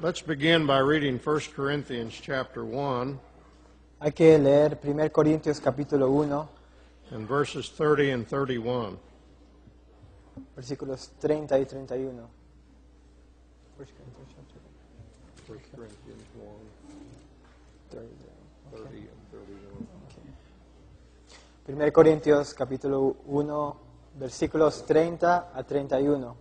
Let's begin by reading 1 Corinthians chapter 1 Hay que leer 1 Corintios capítulo 1, and verses 30 and 31. versículos 30 y 31. 1 Corinthians 1, 30 and 31. 1 Corintios capítulo 1, versículos 30 a 31.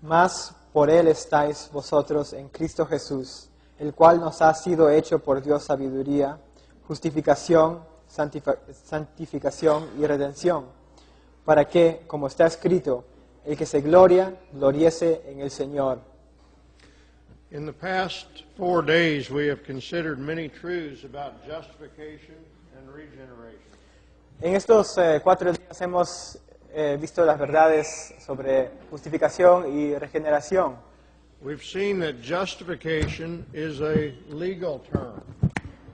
Mas por Él estáis vosotros en Cristo Jesús, el cual nos ha sido hecho por Dios sabiduría, justificación, santificación y redención, para que, como está escrito, el que se gloria, gloriese en el Señor. In the past 4 days, we have considered many truths about justification and regeneration. En estos 4 días hemos visto las verdades sobre justificación y regeneración. We've seen that justification is a legal term.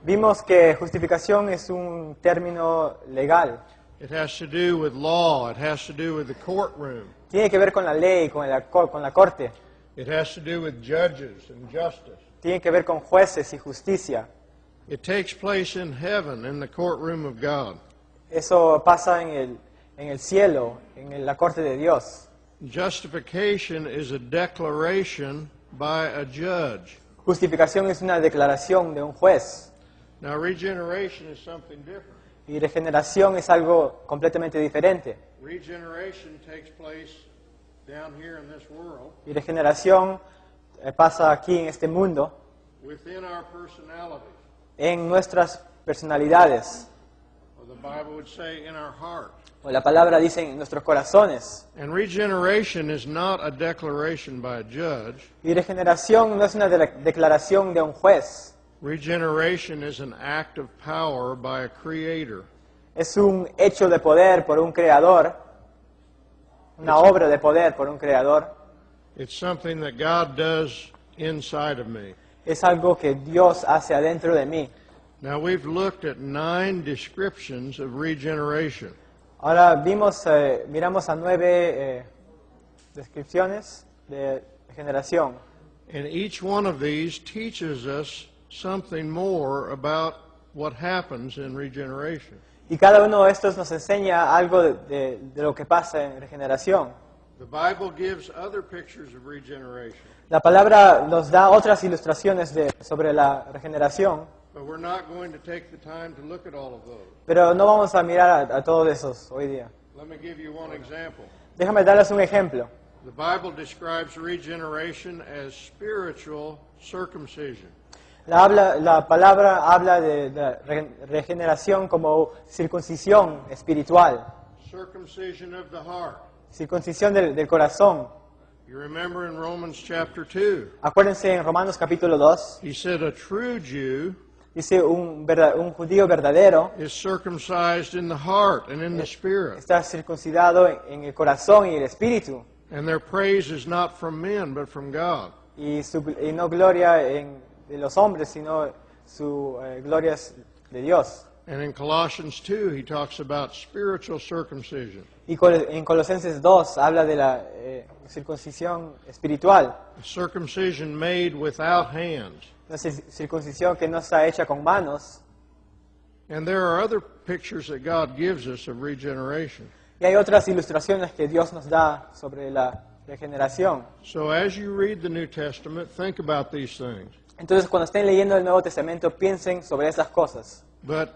Vimos que justificación es un término legal. It has to do with law. It has to do with the courtroom. Tiene que ver con la ley, con la corte. It has to do with judges and justice. Tiene que ver con jueces y justicia. It takes place in heaven, in the courtroom of God. Eso pasa en el cielo, en la corte de Dios. Justification is a declaration by a judge. Justificación es una declaración de un juez. Now, regeneration is something different. Y regeneración es algo completamente diferente. Regeneration takes place down here in this world, Y regeneración pasa aquí en este mundo, within our personalities, en nuestras personalidades. or the Bible would say in our heart. O la palabra dice en nuestros corazones. And regeneration is not a declaration by a judge. Y regeneración no es una declaración de un juez. Regeneration is an act of power by a creator. Es un hecho de poder por un creador, una obra de poder por un creador. It's something that God does inside of me. Es algo que Dios hace adentro de mí. Now, we've looked at 9 descriptions of regeneration. Ahora miramos a 9 descripciones de regeneración. And each one of these teaches us something more about what happens in regeneration. Y cada uno de estos nos enseña algo de lo que pasa en regeneración. The Bible gives other pictures of regeneration, La palabra nos da otras ilustraciones sobre la regeneración, but we're not going to take the time to look at all of those. pero no vamos a mirar a todos esos hoy día. Let me give you one example. Déjame darles un ejemplo. The Bible describes regeneration as spiritual circumcision. La palabra habla de regeneración como circuncisión espiritual, Circumcision of the heart. circuncisión del corazón. You remember in Romans chapter 2, Acuérdense en Romanos capítulo 2, he said a true Jew dice un judío verdadero is circumcised in the heart and in the spirit. está circuncidado en el corazón y el espíritu, And their praise is not from men, but from God. y no gloria de los hombres, sino su gloria es de Dios. And in Colossians 2, he talks about spiritual circumcision. Y en Colosenses 2 habla de la circuncisión espiritual, A circumcision made without hands. una circuncisión que no está hecha con manos. And there are other pictures that God gives us of regeneration. Y hay otras ilustraciones que Dios nos da sobre la regeneración. So as you read the New Testament, think about these things. Entonces, cuando estén leyendo el Nuevo Testamento, piensen sobre esas cosas. But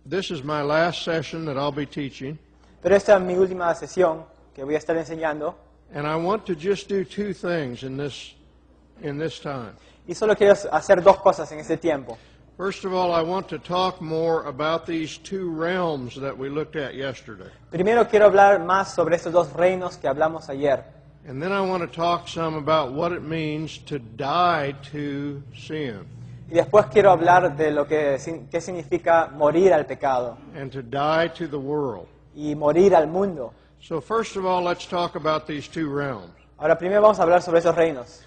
this is my last session that I'll be teaching. Pero esta es mi última sesión que voy a estar enseñando. And I want to just do 2 things in this time. Y solo quiero hacer 2 cosas en este tiempo. First of all, I want to talk more about these 2 realms that we looked at yesterday. Primero quiero hablar más sobre estos 2 reinos que hablamos ayer. And then I want to talk some about what it means to die to sin Y después quiero hablar de lo qué significa morir al pecado and to die to the world. y morir al mundo. So first of all, let's talk about these 2 realms. Ahora, primero vamos a hablar sobre esos reinos.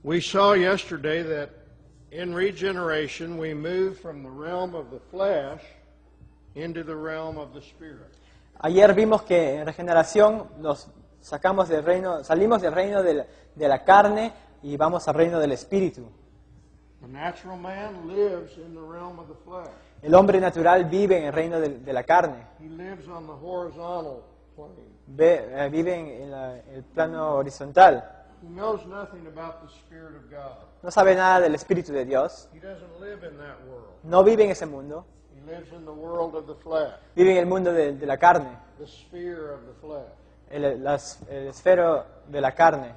We saw yesterday that in regeneration we move from the realm of the flesh into the realm of the spirit. Ayer vimos que en regeneración nos salimos del reino de la carne y vamos al reino del espíritu. The natural man lives in the realm of the flesh. El hombre natural vive en el reino de la carne, He lives on the horizontal plane. vive en el plano horizontal. He knows nothing about the Spirit of God. No sabe nada del espíritu de Dios, He doesn't live in that world. no vive en ese mundo, He lives in the world of the flesh, vive en el mundo de la carne, the sphere of the flesh. el esfero de la carne.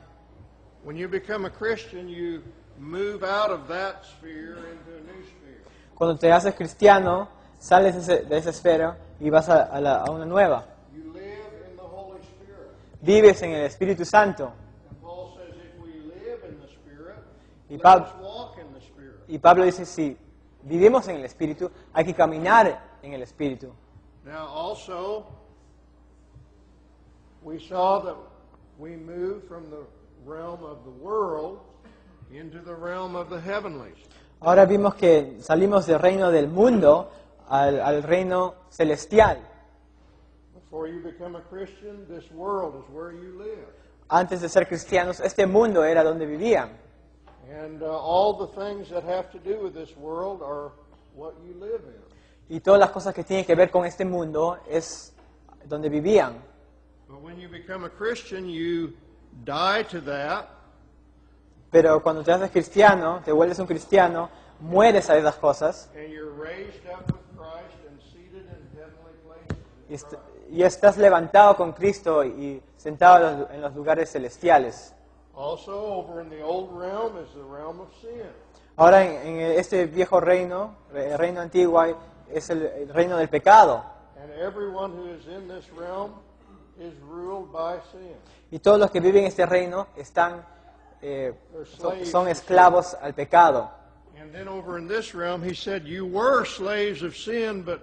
When you become a Christian, you move out of that sphere into a new sphere. Cuando te haces cristiano, sales de ese esfero y vas a una nueva. You live in the Holy Spirit. Vives en el Espíritu Santo. And Paul says if we live in the Spirit, Y, let Pab- us walk in the Spirit. y Pablo dice, si vivimos en el Espíritu, hay que caminar en el Espíritu. Now also, we saw that we move from the realm of the world into the realm of the heavenlies. Ahora vimos que salimos del reino del mundo al reino celestial. Before you become a Christian, this world is where you live. Antes de ser cristianos, este mundo era donde vivían. And all the things that have to do with this world are what you live in. Y todas las cosas que tienen que ver con este mundo es donde vivían. But when you become a Christian, you die to that, Pero cuando te haces cristiano, te vuelves un cristiano, mueres a esas cosas and you're raised up with Christ and seated in heavenly places. y estás levantado con Cristo y sentado en los lugares celestiales. Also, over in the old realm is the realm of sin. Ahora en este viejo reino, el reino antiguo, es el reino del pecado. And everyone who is in this realm is ruled by sin. Y todos los que viven en este reino son esclavos al pecado. And then over in this realm, he said, you were slaves of sin, but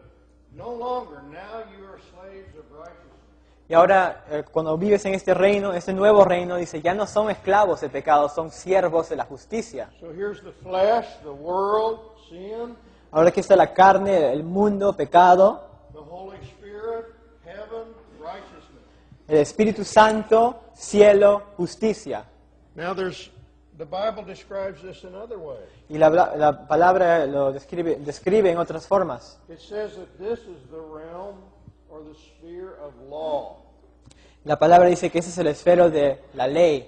no longer. Now you are slaves of righteousness. Y ahora, cuando vives en este reino, este nuevo reino, dice, ya no son esclavos del pecado, son siervos de la justicia. So here's the flesh, the world, sin, Ahora aquí está la carne, el mundo, pecado, the Holy Spirit, heaven, righteousness. el Espíritu Santo, cielo, justicia. Now the Bible describes this in other ways. Y la palabra lo describe en otras formas. It says that this is the realm or the sphere of law. La palabra dice que ese es el esfero de la ley.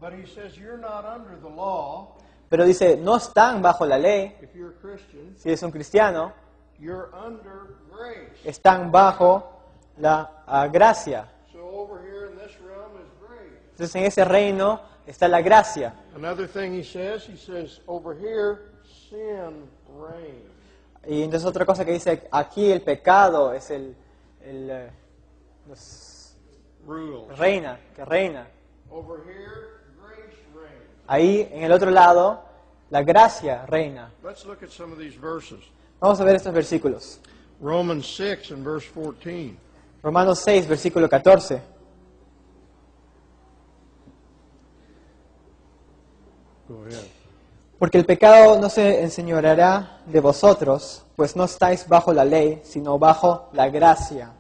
But he says you're not under the law. Pero dice, no están bajo la ley. If you're a Christian, Si eres un cristiano, you're under grace. están bajo la gracia. So over here in this realm is grace. Entonces en ese reino está la gracia. Another thing he says over here, sin reigns. Y entonces otra cosa que dice, aquí el pecado es Rules. que reina. Over here, grace reigns. Ahí, en el otro lado, la gracia reina. Let's look at some of these verses. Vamos a ver estos versículos. Romans 6 and verse 14. Romanos 6, versículo 14. Go ahead. Porque el pecado no se enseñoreará de vosotros, pues no estáis bajo la ley, sino bajo la gracia.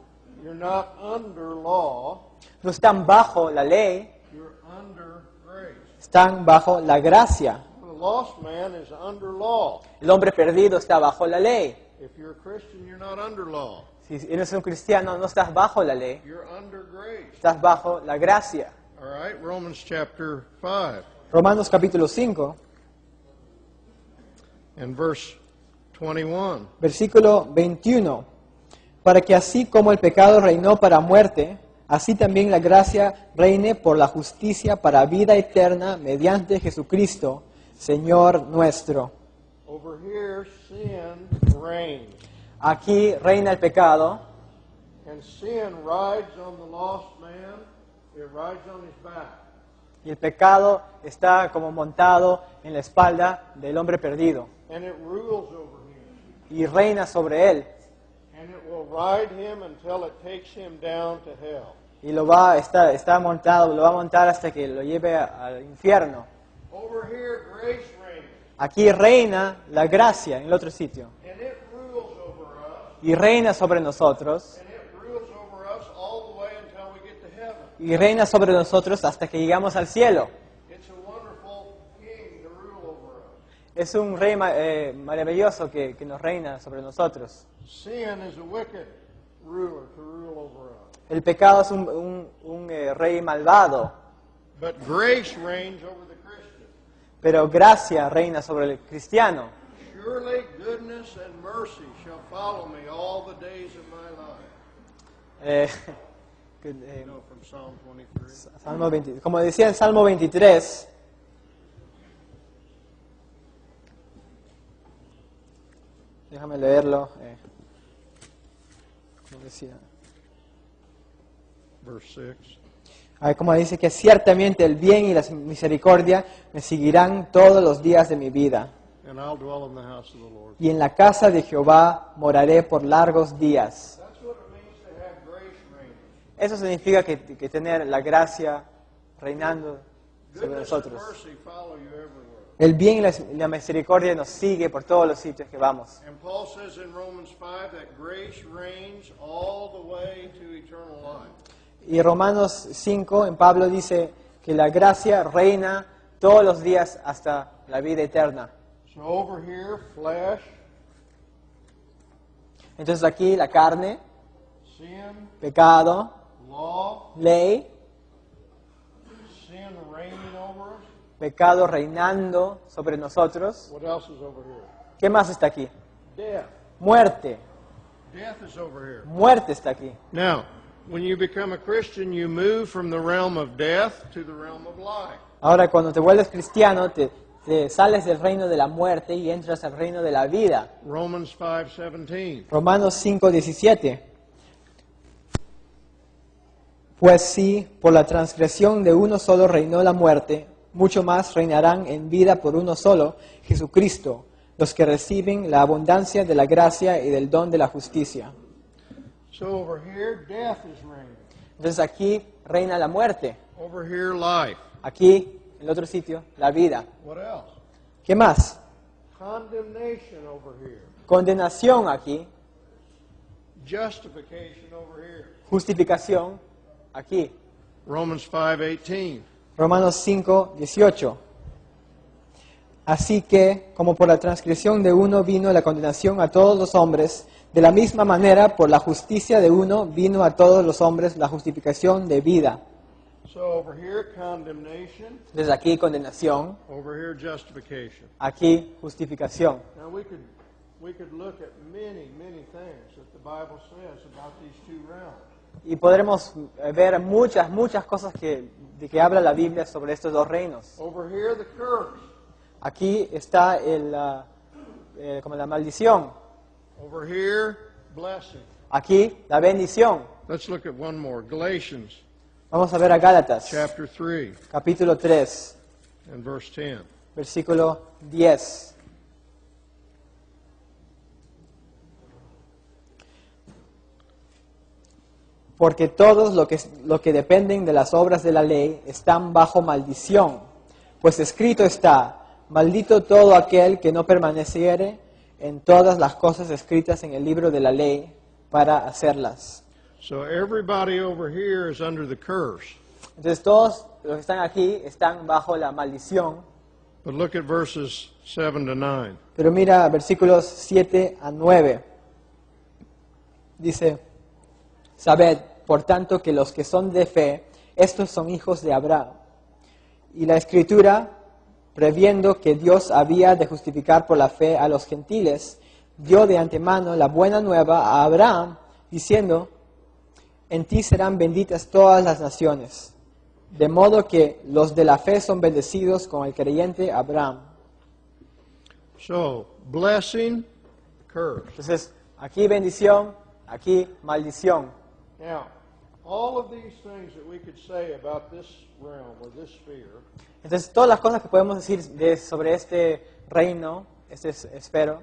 You're not under law, No están bajo la ley, you're under grace. están bajo la gracia. The lost man is under law. El hombre perdido está bajo la ley. If you're a Christian, you're not under law. Si eres un cristiano, no estás bajo la ley, You're under grace. estás bajo la gracia. All right, Romans chapter 5 Romanos capítulo 5, and verse 21. versículo 21. Para que así como el pecado reinó para muerte, así también la gracia reine por la justicia para vida eterna mediante Jesucristo, Señor nuestro. Over here, sin reigns. Aquí reina el pecado And sin rides on the lost man, it rides on his back. y el pecado está como montado en la espalda del hombre perdido And it rules over him. y reina sobre él And it will ride him until it takes him down to hell. y lo va a montar hasta que lo lleve al infierno. Over here, grace reigns. Aquí reina la gracia en el otro sitio And it rules over us. y reina sobre nosotros And it rules over us all the way until we get to heaven. y reina sobre nosotros hasta que llegamos al cielo. It's a wonderful king to rule over us. Es un rey maravilloso que nos reina sobre nosotros. Sin is a wicked ruler to rule over us. El pecado es un rey malvado, But grace reigns over the Christian. pero gracia reina sobre el cristiano. Surely goodness and mercy shall follow me all the days of my life. No, from Psalm 23. Salmo 20, como decía en Salmo 23, déjame leerlo. Como decía. Verse 6. Como dice que ciertamente el bien y la misericordia me seguirán todos los días de mi vida. And I'll dwell in the house of the Lord. Y en la casa de Jehová moraré por largos días. That's what it means to have grace reigning. Eso significa que tener la gracia reinando sobre Goodness and nosotros. mercy follow you everywhere. El bien y la misericordia nos sigue por todos los sitios que vamos. And Paul says in Romans 5 that grace reigns all the way to eternal life. Y Romanos 5, en Pablo dice que la gracia reina todos los días hasta la vida eterna. So over here, flesh, Entonces aquí la carne, sin, pecado, law, ley, sin reigning over us. pecado reinando sobre nosotros. What else is over here? ¿Qué más está aquí? Death. Muerte. Death is over here. Muerte está aquí. Now, when you become a Christian, you move from the realm of death to the realm of life. Ahora, cuando te vuelves cristiano, te sales del reino de la muerte y entras al reino de la vida. Romans 5:17. Romanos 5:17. Pues si por la transgresión de uno solo reinó la muerte, mucho más reinarán en vida por uno solo, Jesucristo, los que reciben la abundancia de la gracia y del don de la justicia. So over here, death is reigning. Entonces aquí reina la muerte. Over here, life. Aquí, en el otro sitio, la vida. What else? ¿Qué más? Condemnation over here. Condenación aquí. Justification over here. Justificación aquí. Romans 5:18. Romanos 5:18. Así que, como por la transgresión de uno vino la condenación a todos los hombres, de la misma manera, por la justicia de uno vino a todos los hombres la justificación de vida. So over here, condemnation. Desde aquí, condenación. Over here, justification. Aquí, justificación. Now we could look at many things that the Bible says about these two realms. Y podremos ver muchas cosas de que habla la Biblia sobre estos dos reinos. Over here, the curse. Aquí está como la maldición. Over here, blessing. Aquí, la bendición. Let's look at one more. Galatians Vamos a ver a Gálatas, chapter 3 capítulo 3, and verse 10. versículo 10. Porque todos los que dependen de las obras de la ley están bajo maldición. Pues escrito está, maldito todo aquel que no permaneciere en todas las cosas escritas en el libro de la ley para hacerlas. So everybody over here is under the curse. Entonces todos los que están aquí están bajo la maldición. But look at verses 7 to 9. Pero mira versículos 7 a 9. Dice, sabed, por tanto, que los que son de fe, estos son hijos de Abraham. Y la Escritura, previendo que Dios había de justificar por la fe a los gentiles, dio de antemano la buena nueva a Abraham, diciendo, en ti serán benditas todas las naciones. De modo que los de la fe son bendecidos con el creyente Abraham. So, blessing, curse. Entonces, aquí bendición, aquí maldición. Now, all of these things that we could say about this realm or this sphere Entonces, todas las cosas que podemos decir sobre este reino, este esfero,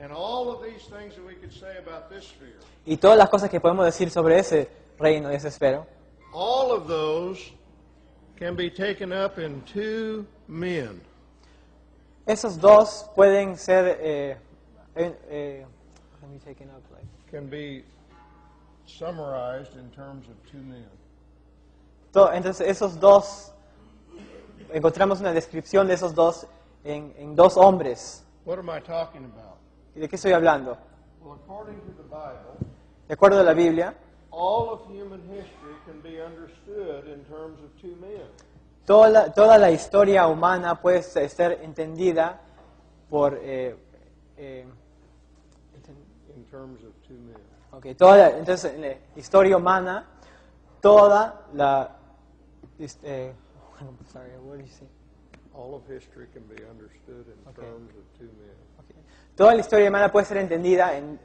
and all of these things that we could say about this sphere, y todas las cosas que podemos decir sobre ese reino y ese esfero, all of those can be taken up in two men. esos dos pueden ser Can be summarized in terms of two men. Entonces esos dos, encontramos una descripción de esos dos en dos hombres. What am I talking about? ¿Y de qué estoy hablando? Well, according to the Bible, De acuerdo a la Biblia, all of human history can be understood in terms of two men. toda la historia humana puede ser entendida por... In terms of two men. Okay, entonces, en la historia humana, toda la... sorry, what did you say? All of history can be understood in terms of two men. Okay. Toda la historia humana puede ser entendida en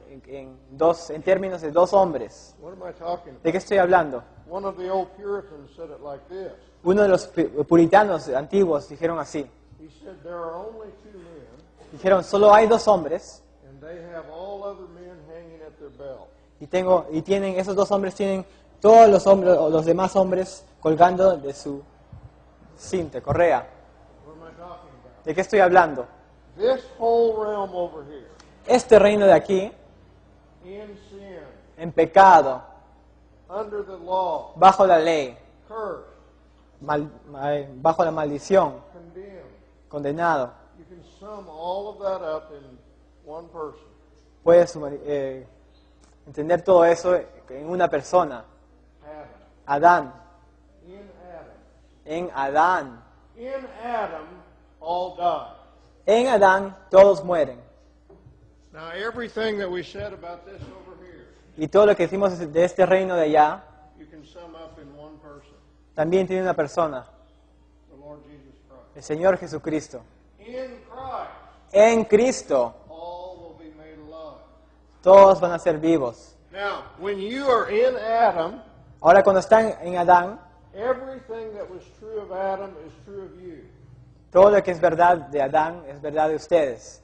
términos de dos hombres. What am I talking about? ¿De qué estoy hablando? One of the old Puritans said it like this. Uno de los puritanos antiguos dijeron así. He said there are only two men, Dijeron, solo hay dos hombres and they have all other men hanging at their belt. esos dos hombres tienen todos los hombres o los demás hombres colgando de su cinta, correa. What am I talking about? ¿De qué estoy hablando? This whole realm over here, Este reino de aquí, in sin, en pecado, under the law, bajo la ley, cursed, bajo la maldición, condemned. condenado, You can sum all of that up in one person. puedes entender todo eso en una persona, Adam. Adán. In Adam. En Adán. In Adam, all die. En Adán todos mueren. Now, everything that we said about this over here, Y todo lo que decimos de este reino de allá, you can sum up in one person, también tiene una persona, the Lord Jesus Christ. el Señor Jesucristo. In Christ, En Cristo all will be made alive. todos van a ser vivos. Now, when you are in Adam, Ahora cuando están en Adán, everything that was true of Adam is true of you. todo lo que es verdad de Adán es verdad de ustedes.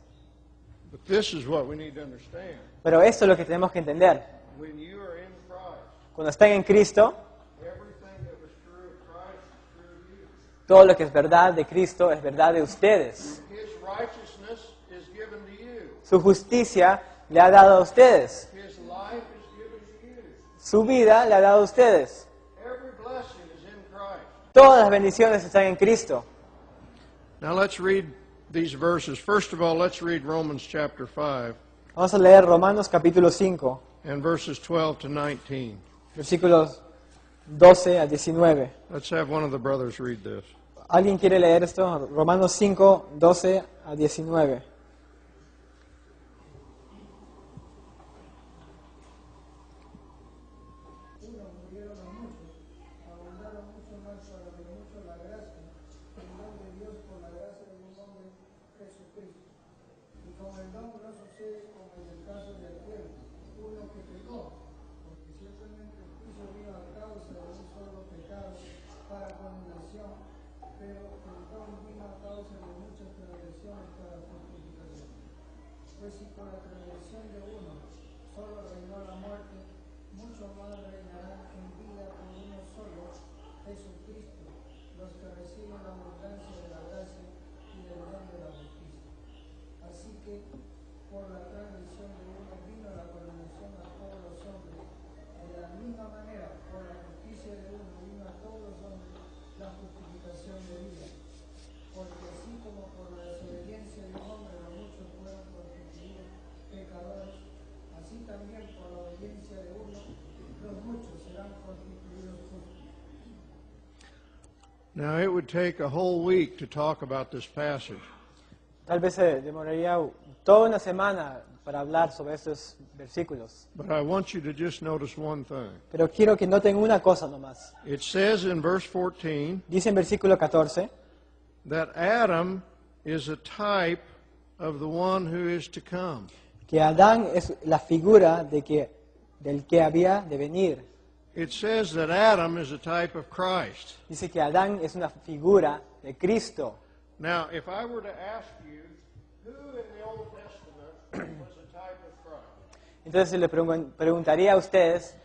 But this is what we need to understand. Pero esto es lo que tenemos que entender. When you are in Christ, Cuando están en Cristo, everything that was true of Christ is true of you. todo lo que es verdad de Cristo es verdad de ustedes. His righteousness is given to you. Su justicia le ha dado a ustedes. His life is given to you. Su vida le ha dado a ustedes. Every blessing is in Christ. Todas las bendiciones están en Cristo. Now let's read these verses. First of all, let's read Romans chapter 5 Vamos a leer Romanos capítulo 5, and verses 12 to 19. versículos 12 a 19. Let's have one of the brothers read this. ¿Alguien quiere leer esto? Romanos 5, 12 a 19. Now, it would take a whole week to talk about this passage. Tal vez se demoraría toda una semana para hablar sobre estos versículos. But I want you to just notice one thing. Pero quiero que noten una cosa nomás. It says in verse 14 Dice en versículo 14 that Adam is a type of the one who is to come. que Adán es la figura del que había de venir. It says that Adam is a type of Christ. Dice que Adán es una figura de Cristo. Now, if I were to ask you, who in the Old Testament was a type of Christ? Entonces le preguntaría a ustedes,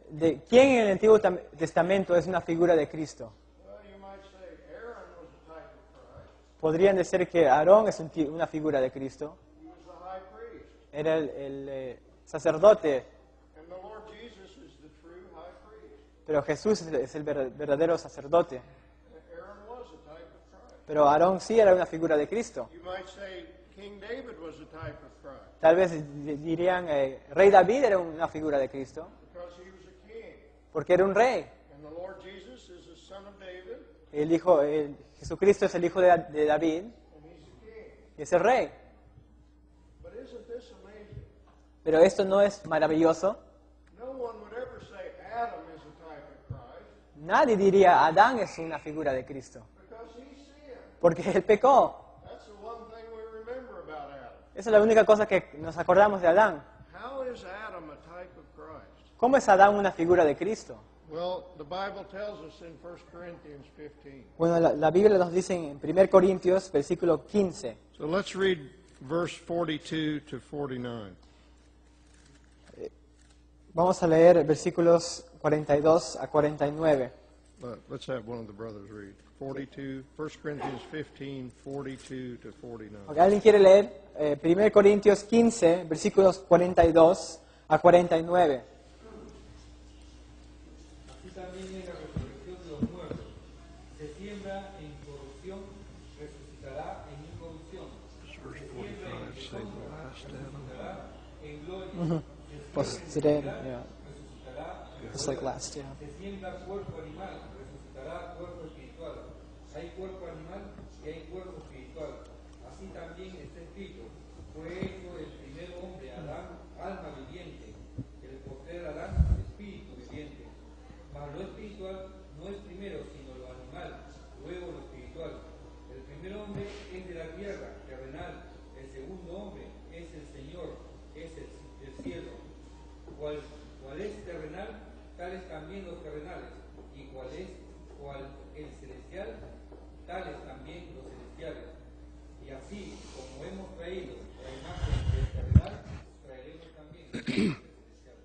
¿de quién en el Antiguo Testamento es una figura de Cristo? Well, you might say Aaron was a type of Christ. Podrían decir que Aarón es una figura de Cristo. He was the high priest. Era el sacerdote. And the Lord Jesus is the true high priest. Pero Jesús es el verdadero sacerdote. Aaron was a type of Christ. Pero Aarón sí era una figura de Cristo. You might say King David was a type of Christ Tal vez dirían, Rey David era una figura de Cristo, because he was a king. porque era un rey. And the Lord Jesus is the son of David, Jesucristo es el hijo de David and he's a king. y es el rey. But isn't this amazing? Pero esto no es maravilloso. No one would ever say Adam is a type of Christ Nadie diría Adán es una figura de Cristo, because he sinned. porque él pecó. That's the one thing we remember about Adam. Esa es la única cosa que nos acordamos de Adán. How is Adam a type of Christ? ¿Cómo es Adán una figura de Cristo? Well, the Bible tells us in 1 Corinthians 15. Bueno, la Biblia nos dice en 1 Corintios, versículo 15. So let's read verse 42 to 49. Vamos a leer versículos 42 a 49. Let's have one of the brothers read. 42, 1 Corinthians 15, 42 to 49. Okay, ¿alguien quiere leer 1 Corintios 15, versículos 42 a 49? Así también es la resurrección de los muertos. Se siembra en corrupción, resucitará en incorrupción. Se siembra en deshonra, resucitará en gloria. Postrer, yeah. Resucitará en It's like last, yeah. Se siembra cuerpo animal, resucitará cuerpo espiritual. Hay cuerpo animal y hay cuerpo espiritual. Así también está escrito. Fue hecho el primer hombre, Adán, alma viviente. El postrer Adán, espíritu viviente. Mas lo espiritual no es primero, sino lo animal, luego lo espiritual. El primer hombre es de la tierra, terrenal. El segundo hombre es el Señor, es el cielo. Cual es terrenal, tales también los terrenales. Y cual el celestial, tales también los celestiales. Y así como hemos traído la imagen del terrenal, traeremos también la imagen del celestial.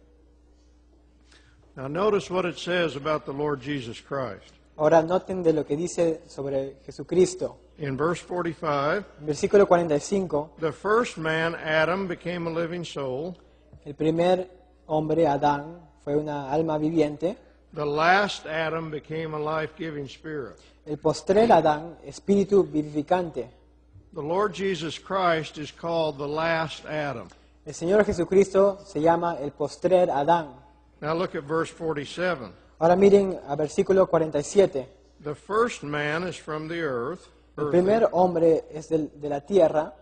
Now notice what it says about the Lord Jesus Christ. Ahora noten de lo que dice sobre Jesucristo. In verse 45, En versículo 45, the first man, Adam, became a living soul. el primer hombre, Adán, fue una alma viviente. The last Adam became a life-giving spirit. El postrer Adán, espíritu vivificante. The Lord Jesus Christ is called the last Adam. El Señor Jesucristo se llama el postrer Adán. Now look at verse 47. Ahora miren a versículo 47. The first man is from the earth. El primer hombre es de la tierra.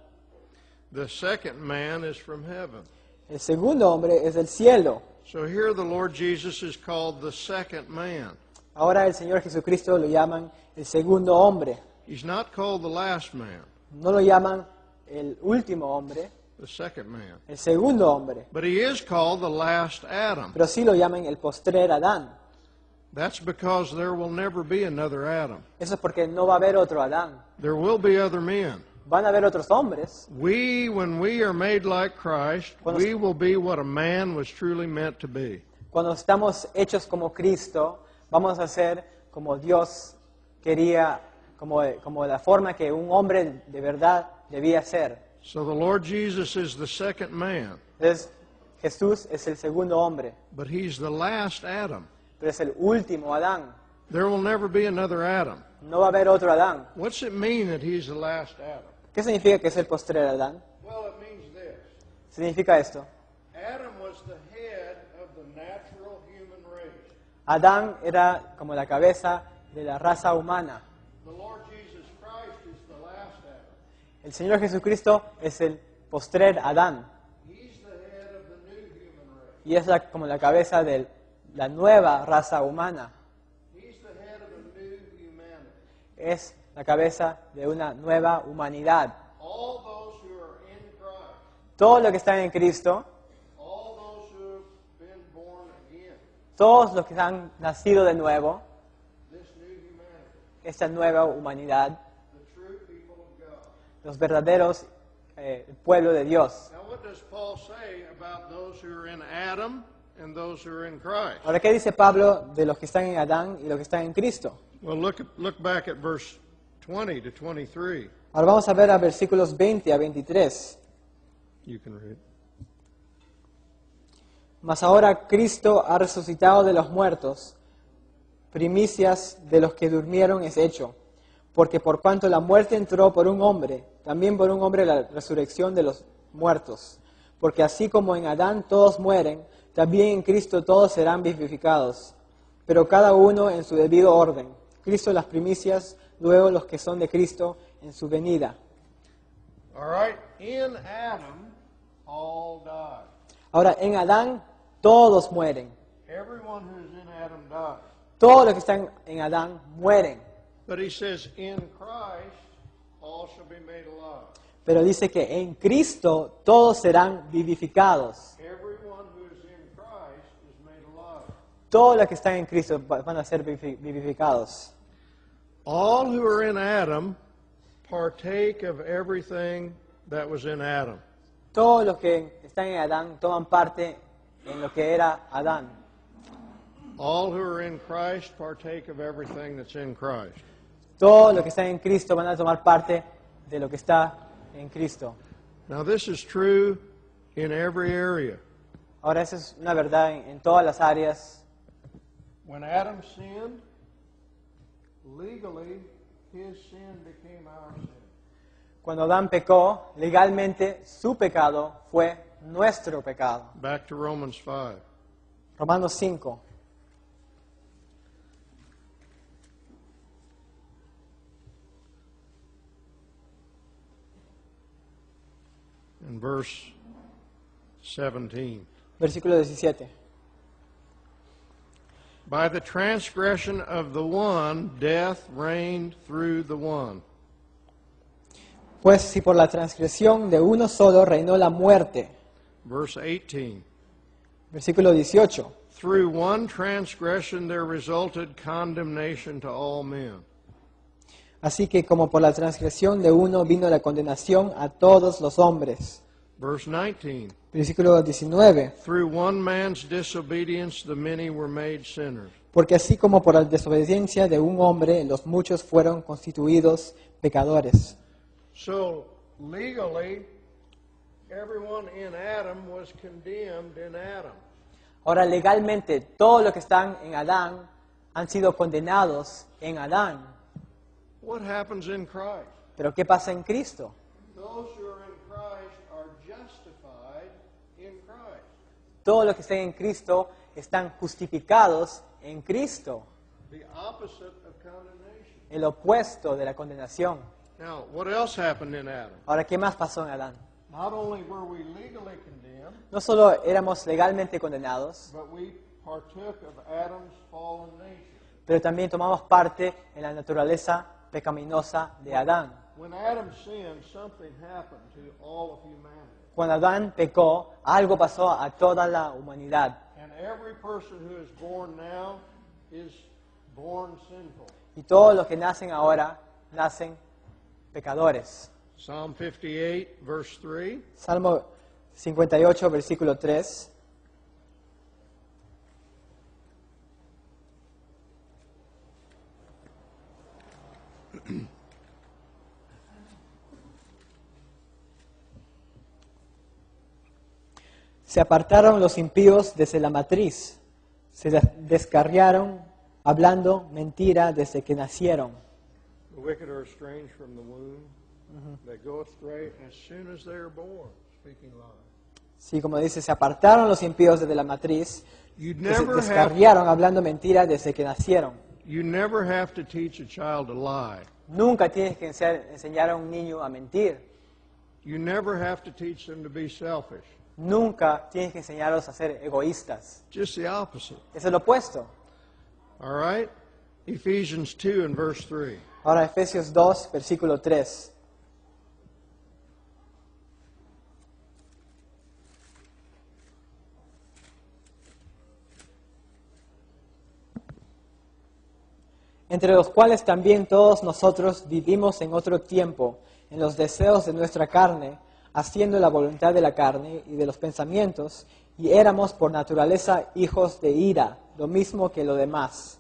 The second man is from heaven. El segundo hombre es del cielo. So here the Lord Jesus is called the second man. Ahora el Señor Jesucristo lo llaman el segundo hombre. He's not called the last man, No lo llaman el último hombre, the second man. el segundo hombre. But he is called the last Adam. Pero sí lo llaman el postrer Adán. That's because there will never be another Adam. Eso es porque no va a haber otro Adán. There will be other men. Van a haber otros hombres. When we are made like Christ, we will be what a man was truly meant to be. Cuando estamos hechos como Cristo, vamos a ser como Dios quería, como la forma que un hombre de verdad debía ser. So the Lord Jesus is the second man, Entonces, Jesús es el segundo hombre, but he's the last Adam. pero es el último Adán. There will never be another Adam. No va a haber otro Adán. What's it mean that he's the last Adam? ¿Qué significa que es el postrer Adán? Well, it means this. Significa esto. Adam was the head of the natural human race. Adán era como la cabeza de la raza humana. The Lord Jesus Christ is the last Adam. El Señor Jesucristo es el postrer Adán. He's the head of the new human race. Y es como la cabeza de la nueva raza humana. He's the head of a new humanity. Es la cabeza de una nueva humanidad. All those who are in Christ, Todos los que están en Cristo, all those who have been born again, todos los que han nacido de nuevo, this new humanity, esta nueva humanidad, the true people of God. los verdaderos pueblo de Dios. Now, what does Paul say about those who are in Adam and those who are in Christ? Ahora, ¿qué dice Pablo de los que están en Adán y los que están en Cristo? Well, look back at verse 20 to 23. Ahora vamos a ver a versículos 20 a 23. You can read. Mas ahora Cristo ha resucitado de los muertos, primicias de los que durmieron es hecho, porque por cuanto la muerte entró por un hombre, también por un hombre la resurrección de los muertos. Porque así como en Adán todos mueren, también en Cristo todos serán vivificados, pero cada uno en su debido orden. Cristo las primicias, luego los que son de Cristo en su venida. All right, in Adam, all died. Ahora, en Adán todos mueren. Everyone who's in Adam died. Todos los que están en Adán mueren. But he says, in Christ, all shall be made alive. Pero dice que en Cristo todos serán vivificados. Everyone who is in Christ is made alive. Todos los que están en Cristo van a ser vivificados. All who are in Adam partake of everything that was in Adam. Todos los que están en Adán toman parte en lo que era Adán. All who are in Christ partake of everything that's in Christ. Todos los que están en Cristo van a tomar parte de lo que está en Cristo. Now this is true in every area. Ahora, esa es una verdad en todas las áreas. When Adam sinned, legally his sin became our sin. Cuando Adán pecó, legalmente su pecado fue nuestro pecado. Back to Romans 5. Romanos 5. In verse 17. Versículo 17. By the transgression of the one, death reigned through the one. Pues si por la transgresión de uno solo reinó la muerte. Verse 18. Versículo 18. Through one transgression there resulted condemnation to all men. Así que como por la transgresión de uno vino la condenación a todos los hombres. Verse 19. Versículo 19. Through one man's disobedience the many were made sinners. Porque así como por la desobediencia de un hombre los muchos fueron constituidos pecadores. So legally everyone in Adam was condemned in Adam. Ahora, legalmente todos los que están en Adán han sido condenados en Adán. What happens in Christ? Pero ¿qué pasa en Cristo? Those who are in Christ are justified in Christ. Todos los que están en Cristo están justificados en Cristo. The opposite of condemnation. El opuesto de la condenación. Now, what else happened in Adam? Ahora, ¿qué más pasó en Adán? Not only were we legally condemned, No solo éramos legalmente condenados, but we partook of Adam's fallen nature. pero también tomamos parte en la naturaleza pecaminosa de Adán. When Adam sinned, something happened to all of humanity. Cuando Adán pecó, algo pasó a toda la humanidad. And every person who is born now is born sinful. Y todos los que nacen ahora, nacen pecadores. Psalm 58, verse 3. Salmo 58, versículo 3. Se apartaron los impíos desde la matriz, se descarriaron hablando mentira desde que nacieron. The wicked are estranged from the womb. They go astray as soon as they are born, speaking lies. Sí, como dice, se apartaron los impíos desde la matriz, You se never descarriaron hablando mentira desde que nacieron. have to teach a child to lie. Nunca tienes que enseñar a un niño a mentir. You never have to teach them to be selfish. Nunca tienes que enseñarlos a ser egoístas. Just the opposite. Es el opuesto. All right? Ephesians 2 and verse 3. Ahora Efesios 2, versículo 3. Entre los cuales también todos nosotros vivimos en otro tiempo, en los deseos de nuestra carne, haciendo la voluntad de la carne y de los pensamientos, y éramos por naturaleza hijos de ira, lo mismo que lo demás.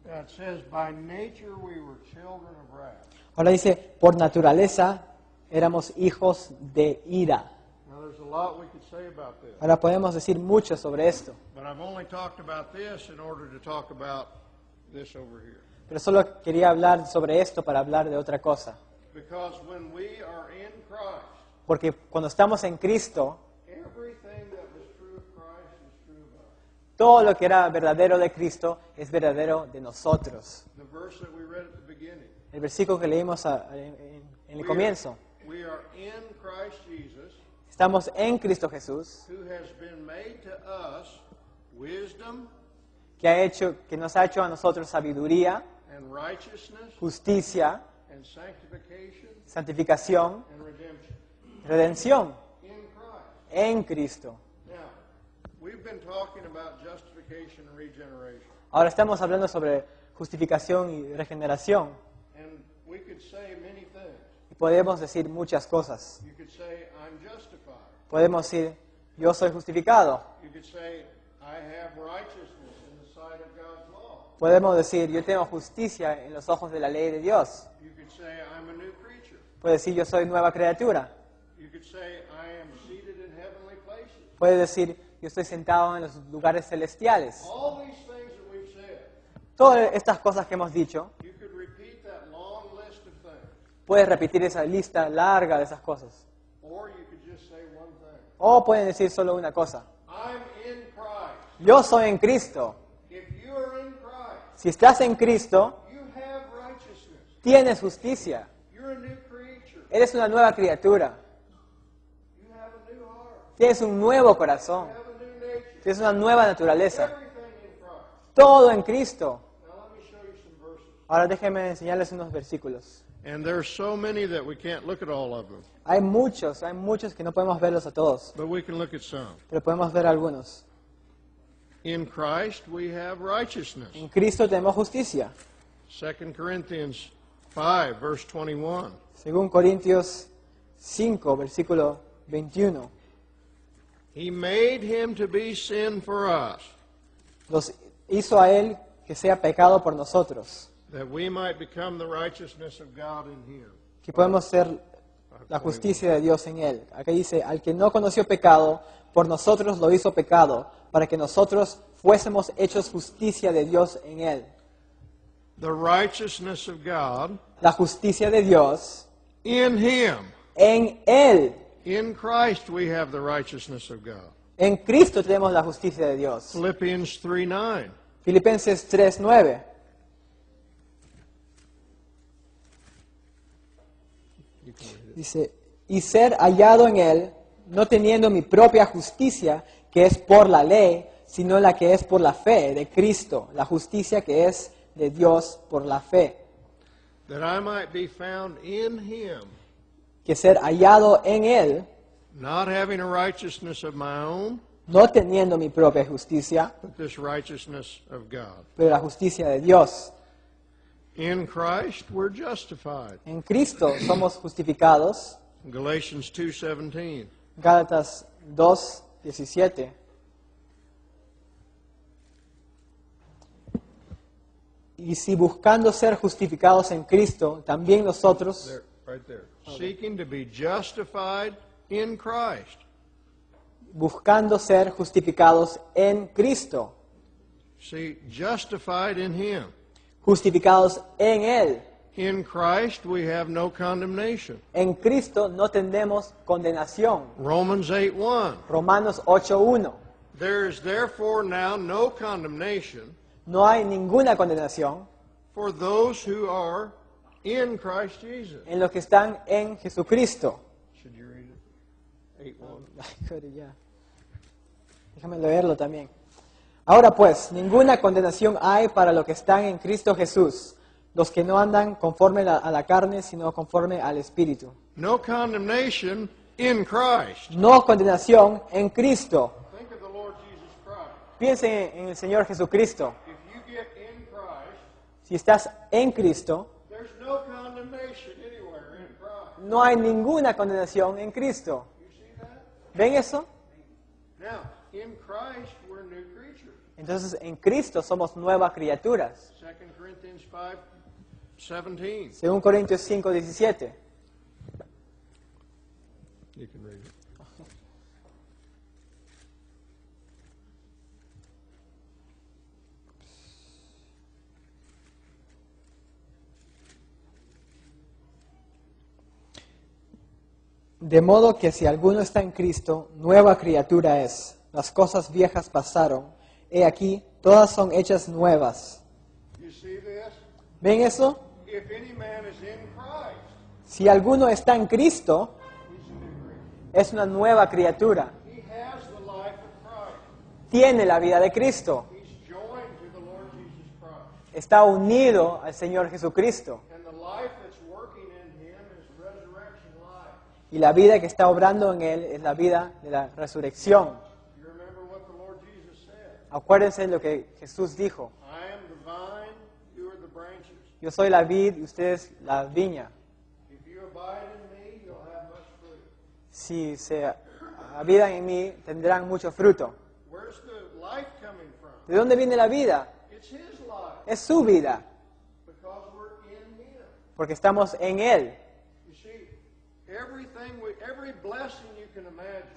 Now it says, by nature we were children of wrath. Ahora dice, por naturaleza éramos hijos de ira. Now there's a lot we could say about this. Ahora podemos decir mucho sobre esto, But I've only talked about this in order to talk about this over here. Pero solo quería hablar sobre esto para hablar de otra cosa. Because when we are in Christ, Porque cuando estamos en Cristo, everything that was true of Christ is true of us. todo lo que era verdadero de Cristo es verdadero de nosotros. The verse that we read at the beginning. El versículo que leímos en el comienzo. We are in Christ Jesus, Estamos en Cristo Jesús, who has been made to us wisdom que nos ha hecho a nosotros sabiduría, and righteousness justicia, and sanctification santificación, and redemption redención in Christ. en Cristo. Now, we've been talking about justification and regeneration. Ahora estamos hablando sobre justificación y regeneración. And we could say many things. Y podemos decir muchas cosas. You could say, I'm justified. Podemos decir, yo soy justificado. You could say, I have righteousness in the sight of God's law. Podemos decir, yo tengo justicia en los ojos de la ley de Dios. You could say, I'm a new creature. Puede decir, yo soy nueva criatura. You could say, I am seated in heavenly places. Puede decir, yo estoy sentado en los lugares celestiales. All these things that we've said, Todas estas cosas que hemos dicho, you could repeat that long list of things. puedes repetir esa lista larga de esas cosas. Or you could just say one thing. O pueden decir solo una cosa. I'm in Christ. Yo soy en Cristo. If you are in Christ, Si estás en Cristo, you have righteousness. tienes justicia. You're a new creature. Eres una nueva criatura. You have a new heart. Tienes un nuevo corazón. You have a new nature. Tienes una nueva naturaleza. Everything in Christ. Todo en Cristo. Now let me show you some verses. Ahora déjenme enseñarles unos versículos. And there's so many that we can't look at all of them. Hay muchos que no podemos verlos a todos, But we can look at some. pero podemos ver algunos. In Christ we have righteousness. En Cristo tenemos justicia. 2 Corinthians 5, verse 21. Según Corintios 5, versículo 21. He made him to be sin for us, Los hizo a Él que sea pecado por nosotros, that we might become the righteousness of God in him. que podemos ser la justicia de Dios en Él. Aquí dice, al que no conoció pecado, por nosotros lo hizo pecado, para que nosotros fuésemos hechos justicia de Dios en Él. The righteousness of God La justicia de Dios in him. en Él. In Christ we have the righteousness of God. En Cristo tenemos la justicia de Dios. Philippians 3:9. Filipenses 3:9. Dice, y ser hallado en Él, no teniendo mi propia justicia, que es por la ley, sino la que es por la fe de Cristo, la justicia que es de Dios por la fe. That I might be found in him, Que ser hallado en Él, not having a righteousness of my own, no teniendo mi propia justicia, but this righteousness of God. pero la justicia de Dios. In Christ we're justified. En Cristo somos justificados. Galatians 2:17. Gálatas 2:17. Y si buscando ser justificados en Cristo, también nosotros, There, right there. Seeking to be justified in Christ. buscando ser justificados en Cristo, See, justified in him. justificados en Él. In Christ we have no condemnation. En Cristo no tenemos condenación. Romans 8:1. Romanos 8:1. There is therefore now no condemnation No hay ninguna condenación for those who are in Christ Jesus. en los que están en Jesucristo. Should you read it? 8:1. Ay, joder, ya. Déjame leerlo también. Ahora pues, ninguna condenación hay para los que están en Cristo Jesús, los que no andan conforme a la carne, sino conforme al Espíritu. No condemnation in Christ. No condenación en Cristo. Think of the Lord Jesus Christ. Piensen en el Señor Jesucristo. If you get in Christ, Si estás en Cristo, there's no condemnation anywhere in Christ. no hay ninguna condenación en Cristo. You see that? ¿Ven eso? Now, in Christ we're new creatures. Entonces, en Cristo somos nuevas criaturas. 2 Corinthians 5:17. Según Corintios 5:17. You can read it. De modo que si alguno está en Cristo, nueva criatura es. Las cosas viejas pasaron. He aquí, todas son hechas nuevas. You see this? ¿Ven eso? If any man is in Christ, Si alguno está en Cristo, he's a new creature. es una nueva criatura. He has the life of Christ. Tiene la vida de Cristo. He's joined to the Lord Jesus Christ. Está unido al Señor Jesucristo. And the life that's working in him is resurrection life. Y la vida que está obrando en Él es la vida de la resurrección. You remember what the Lord Jesus said? Acuérdense de lo que Jesús dijo. I am the vine, you are the branches. Yo soy la vid y ustedes la viña. If you abide in me, you'll have much fruit. Si se habitan en mí, tendrán mucho fruto. Where's the life coming from? ¿De dónde viene la vida? It's his life Es su vida, because we're in him. porque estamos en Él. You see, every blessing you can imagine,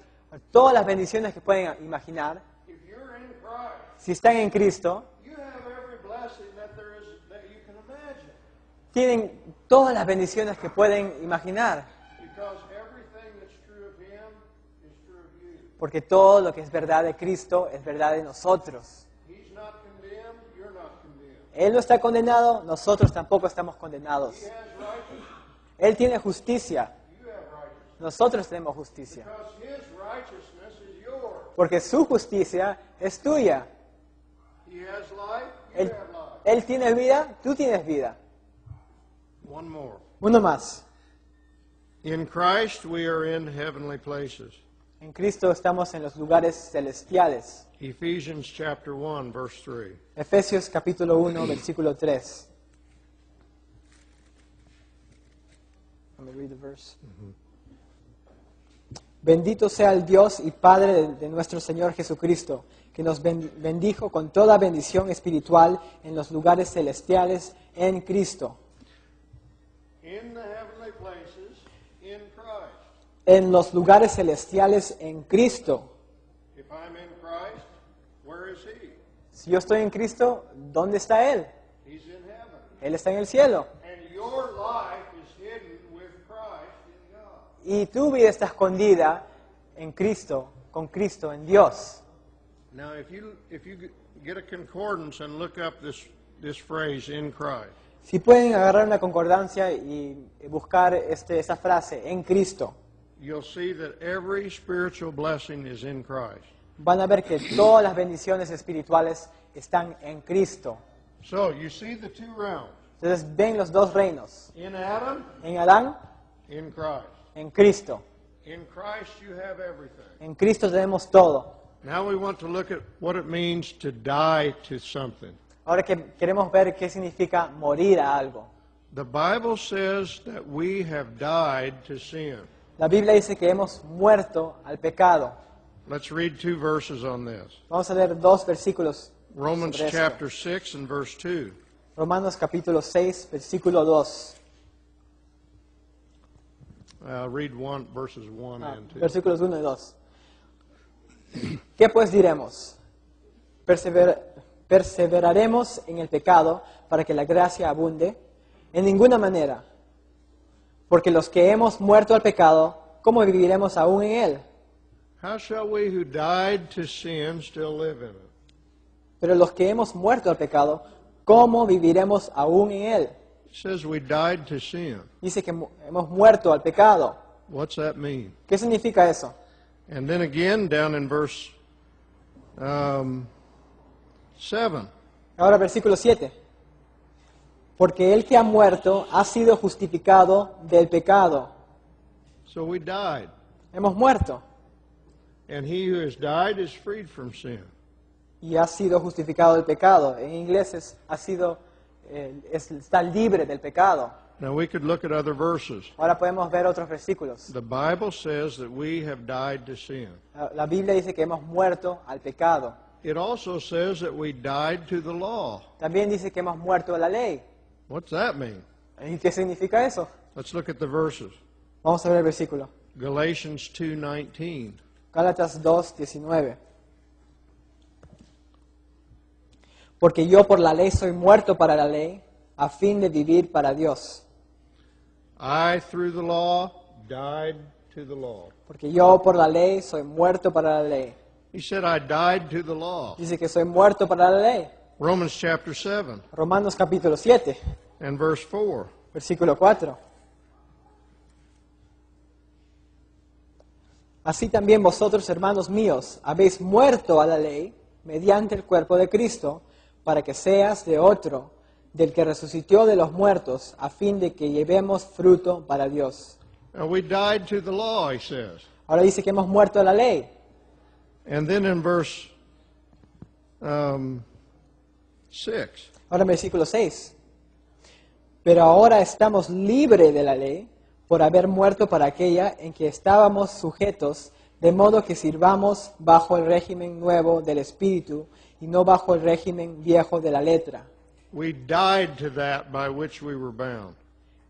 Todas las bendiciones que pueden imaginar, if you're in Christ, si están en Cristo, you have every blessing that you can imagine. tienen todas las bendiciones que pueden imaginar, Because everything that's true of him is true of you. porque todo lo que es verdad de Cristo es verdad de nosotros. He's not condemned, you're not condemned. Él no está condenado, nosotros tampoco estamos condenados. He has righteousness, Él tiene justicia, you have righteousness. nosotros tenemos justicia, Because his righteousness is yours. porque su justicia es tuya. He has life, you Él, have life. él tiene vida, tú tienes vida. One more. Uno más. In Christ we are in heavenly places. En Cristo estamos en los lugares celestiales. Ephesians chapter 1, verse 3. Efesios capítulo 1, versículo 3. Let me read the verse. Bendito sea el Dios y Padre de nuestro Señor Jesucristo, que nos bendijo con toda bendición espiritual en los lugares celestiales en Cristo. In the heavenly places, in Christ. En los lugares celestiales en Cristo. If I'm in Christ, where is he? Si yo estoy en Cristo, ¿dónde está Él? He's in heaven. Él está en el cielo. And your life is hidden with Christ in God. Y tu vida está escondida en Cristo, con Cristo, en Dios. Now, if you get a concordance and look up this phrase, in Christ, Si pueden agarrar una concordancia y buscar esa frase, en Cristo, you'll see that every spiritual blessing is in Christ. van a ver que todas las bendiciones espirituales están en Cristo. So, you see the two realms. Entonces ven los dos reinos, In Adam, en Adán, in Christ. en Cristo. In Christ you have everything. En Cristo tenemos todo. Now we want to look at what it means to die to something. Ahora que queremos ver qué significa morir a algo. The Bible says that we have died to sin. La Biblia dice que hemos muerto al pecado. Let's read two verses on this. Vamos a leer dos versículos. Romans sobre esto. chapter 6 and verse 2. Romanos capítulo 6, versículo 2. Read verses 1 and 2. Versículos 1 y 2. ¿Qué pues diremos? ¿Perseveraremos en el pecado para que la gracia abunde? En ninguna manera. Porque los que hemos muerto al pecado, ¿cómo viviremos aún en él? How shall we who died to sin still live in it? Pero los que hemos muerto al pecado, ¿cómo viviremos aún en él? It says we died to sin. Dice que hemos muerto al pecado. What's that mean? ¿Qué significa eso? And then again down in verse 7. Ahora versículo 7. Porque el que ha muerto ha sido justificado del pecado. So we died. Hemos muerto And he who has died is freed from sin. y ha sido justificado del pecado. En inglés está libre del pecado. Now we could look at other verses. Ahora podemos ver otros versículos. The Bible says that we have died to sin. La Biblia dice que hemos muerto al pecado. It also says that we died to the law. También dice que hemos muerto a la ley. What's that mean? ¿Y qué significa eso? Let's look at the verses. Vamos a ver el versículo. Galatians 2:19. Gálatas 2:19. Porque yo por la ley soy muerto para la ley, a fin de vivir para Dios. I through the law died to the law. Porque yo por la ley soy muerto para la ley. He said, I died to the law. Dice que soy muerto para la ley. Romans chapter 7 Romanos capítulo 7, and verse 4. versículo 4. Así también vosotros, hermanos míos, habéis muerto a la ley mediante el cuerpo de Cristo, para que seas de otro, del que resucitó de los muertos, a fin de que llevemos fruto para Dios. Now we died to the law, he says. Ahora dice que hemos muerto a la ley. And then in verse 6. Ahora en versículo 6. Pero ahora estamos libres de la ley por haber muerto para aquella en que estábamos sujetos, de modo que sirvamos bajo el régimen nuevo del Espíritu y no bajo el régimen viejo de la letra. We died to that by which we were bound.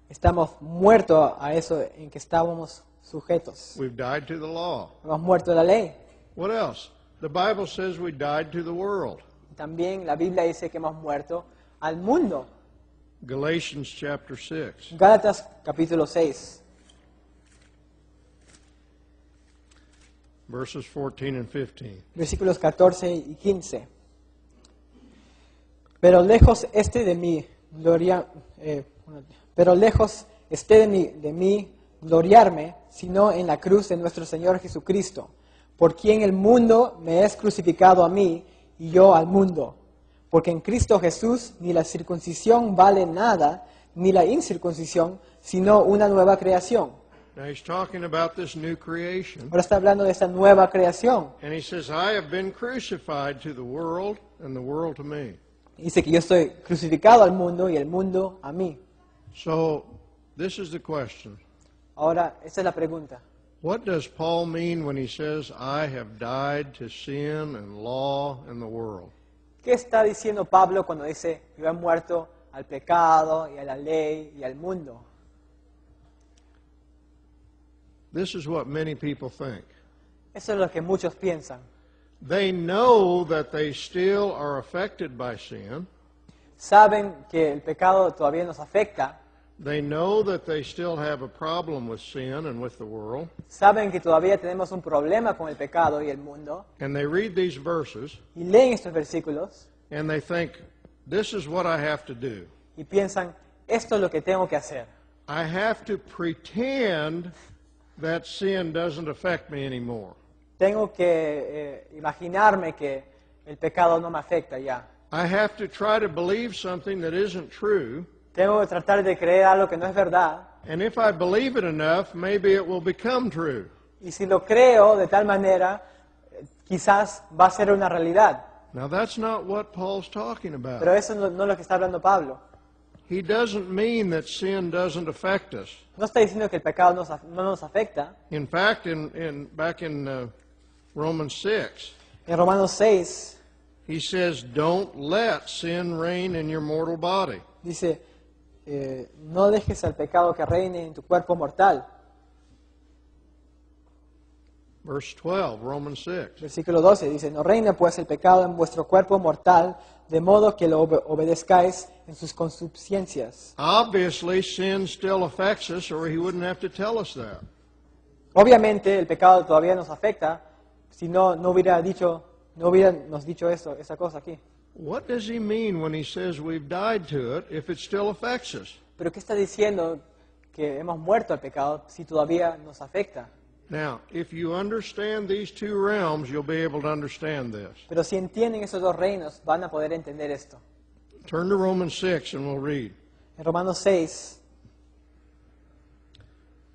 Estamos muertos a eso en que estábamos sujetos. We've died to the law. Hemos muerto a la ley. What else? The Bible says we died to the world. También la Biblia dice que hemos muerto al mundo. Galatians chapter 6. Gálatas capítulo 6, Verses 14 and 15. versículos 14 y 15. Pero lejos esté de mí gloriarme, sino en la cruz de nuestro Señor Jesucristo, por quien el mundo me es crucificado a mí y yo al mundo. Porque en Cristo Jesús ni la circuncisión vale nada, ni la incircuncisión, sino una nueva creación. Now he's talking about this new creation. Ahora está hablando de esta nueva creación. And he says, I have been crucified to the world and the world to me. Dice que yo estoy crucificado al mundo y el mundo a mí. So this is the question. Ahora, esa es la pregunta. What does Paul mean when he says, I have died to sin and law and the world? ¿Qué está diciendo Pablo cuando dice, yo he muerto al pecado y a la ley y al mundo? This is what many people think. Eso es lo que muchos piensan. They know that they still are affected by sin. Saben que el pecado todavía nos afecta. They know that they still have a problem with sin and with the world. Saben que todavía tenemos un problema con el pecado y el mundo. And they read these verses Y leen estos versículos and they think, this is what I have to do. y piensan, esto es lo que tengo que hacer. I have to pretend that sin doesn't affect me anymore. Tengo que imaginarme que el pecado no me afecta ya. I have to try to believe something that isn't true. Tengo que tratar de creer algo que no es verdad. And if I believe it enough, maybe it will become true. Y si lo creo de tal manera, quizás va a ser una realidad. Now that's not what Paul's talking Pero about. eso no es lo que está hablando Pablo. He doesn't mean that sin doesn't affect us. No está diciendo que el pecado no nos afecta. In fact, back in Romans 6, En Romanos 6 he says, don't let sin reign in your mortal body. dice, no dejes al pecado que reine en tu cuerpo mortal. Verse 12, Romans 6. Versículo 12 dice, no reine pues el pecado en vuestro cuerpo mortal, de modo que lo obedezcáis en sus concupiscencias. Obviously, sin still affects us, or he wouldn't have to tell us that. Obviamente el pecado todavía nos afecta, si no hubiera nos dicho esa cosa aquí. What does he mean when he says we've died to it if it still affects us? Pero ¿qué está diciendo que hemos muerto al pecado si todavía nos afecta? Now, if you understand these two realms, you'll be able to understand this. Pero si entienden esos dos reinos, van a poder entender esto. Turn to Romans 6 and we'll read En Romanos 6,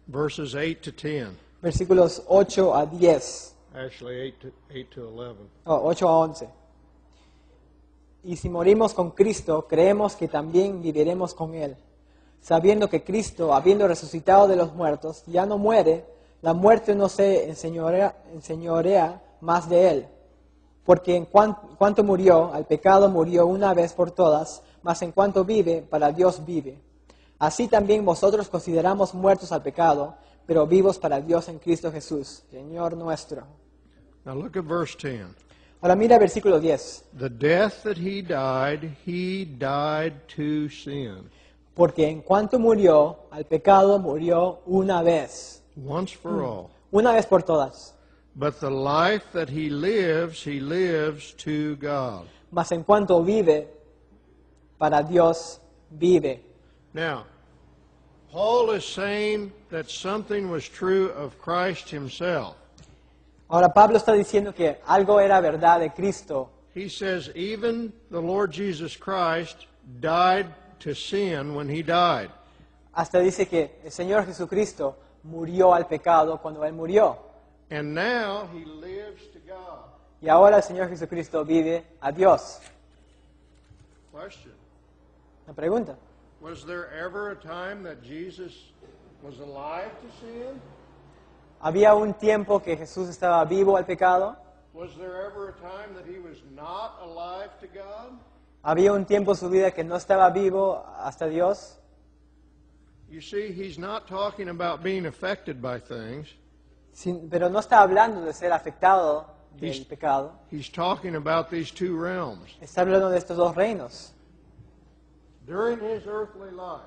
verses 8 to 10. versículos 8 a 10, Actually, 8 to 11. 8 a 11. Y si morimos con Cristo, creemos que también viviremos con Él, sabiendo que Cristo, habiendo resucitado de los muertos, ya no muere, la muerte no se enseñorea más de Él. Porque en cuanto murió, al pecado murió una vez por todas, mas en cuanto vive, para Dios vive. Así también vosotros consideramos muertos al pecado, pero vivos para Dios en Cristo Jesús, Señor nuestro. Now look at verse 10. Ahora mira el versículo 10. The death that he died to sin. Porque en cuanto murió, al pecado murió una vez. once for all. Una vez por todas. But the life that he lives to God. Mas en cuanto vive, para Dios vive. Now, Paul is saying that something was true of Christ himself. Ahora Pablo está diciendo que algo era verdad de Cristo. He says even the Lord Jesus Christ died to sin when he died. Hasta dice que el Señor Jesucristo murió al pecado cuando Él murió. And now he lives to God. Y ahora el Señor Jesucristo vive a Dios. Question. Una pregunta. Was there ever a time that Jesus was alive to sin? ¿Había un tiempo que Jesús estaba vivo al pecado? Was there ever a time that he was not alive to God? ¿Había un tiempo en su vida que no estaba vivo hasta Dios? You see, he's not talking about being affected by things. Pero no está hablando de ser afectado del pecado. He's talking about these two realms. Está hablando de estos dos reinos. During his earthly life,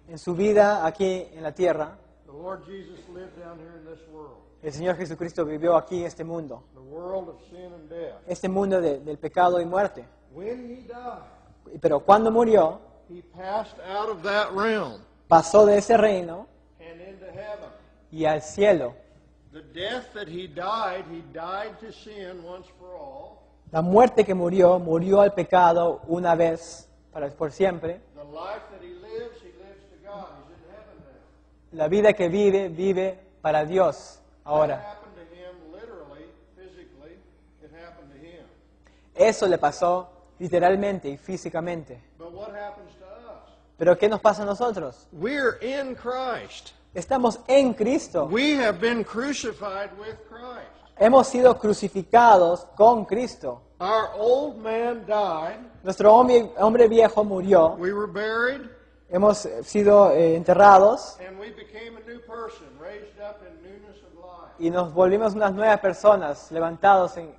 En su vida aquí en la tierra, the Lord Jesus lived down here in this world, el Señor Jesucristo vivió aquí en este mundo. the world of sin and death. Este mundo del pecado y muerte. When he died, Pero cuando murió, he passed out of that realm pasó de ese reino and into heaven. y al cielo. The death that he died to sin once for all. La muerte que murió, murió al pecado una vez por siempre. The life that he lives to God. He's in heaven now. La vida que vive, vive para Dios That ahora. happened to him literally, physically. It happened to him. Eso le pasó literalmente y físicamente. But what happens to us? Pero ¿qué nos pasa a nosotros? We're in Christ. Estamos en Cristo. We have been crucified with Christ. Hemos sido crucificados con Cristo. Our old man died. Nuestro hombre viejo murió. We were buried. Hemos sido enterrados And we became a new person, raised up in newness of life. y nos volvimos unas nuevas personas, levantados en...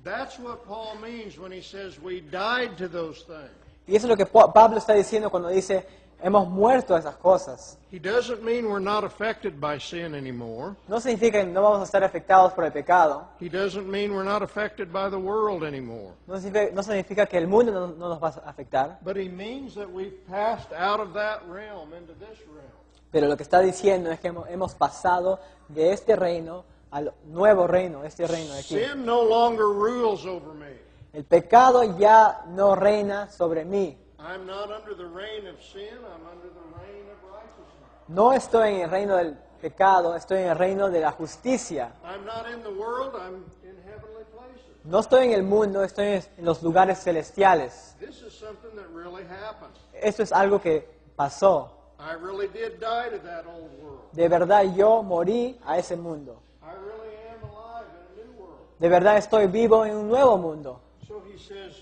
That's what Paul means when he says we died to those things. Y eso es lo que Pablo está diciendo cuando dice, hemos muerto a esas cosas. He doesn't mean we're not affected by sin anymore. No significa que no vamos a estar afectados por el pecado. He doesn't mean we're not affected by the world anymore. No significa que el mundo no nos va a afectar. But he means that we've passed out of that realm into this realm. Pero lo que está diciendo es que hemos pasado de este reino al nuevo reino, este reino de aquí. Sin no longer rules over me. El pecado ya no reina sobre mí. I'm not under the reign of sin, I'm under the reign of righteousness. No estoy en el reino del pecado, estoy en el reino de la justicia. I'm not in the world, I'm in heavenly places. No estoy en el mundo, estoy en los lugares celestiales. This is something that really happened. Esto es algo que pasó. I really did die to that old world. De verdad yo morí a ese mundo. I really am alive in a new world. De verdad estoy vivo en un nuevo mundo. So he says,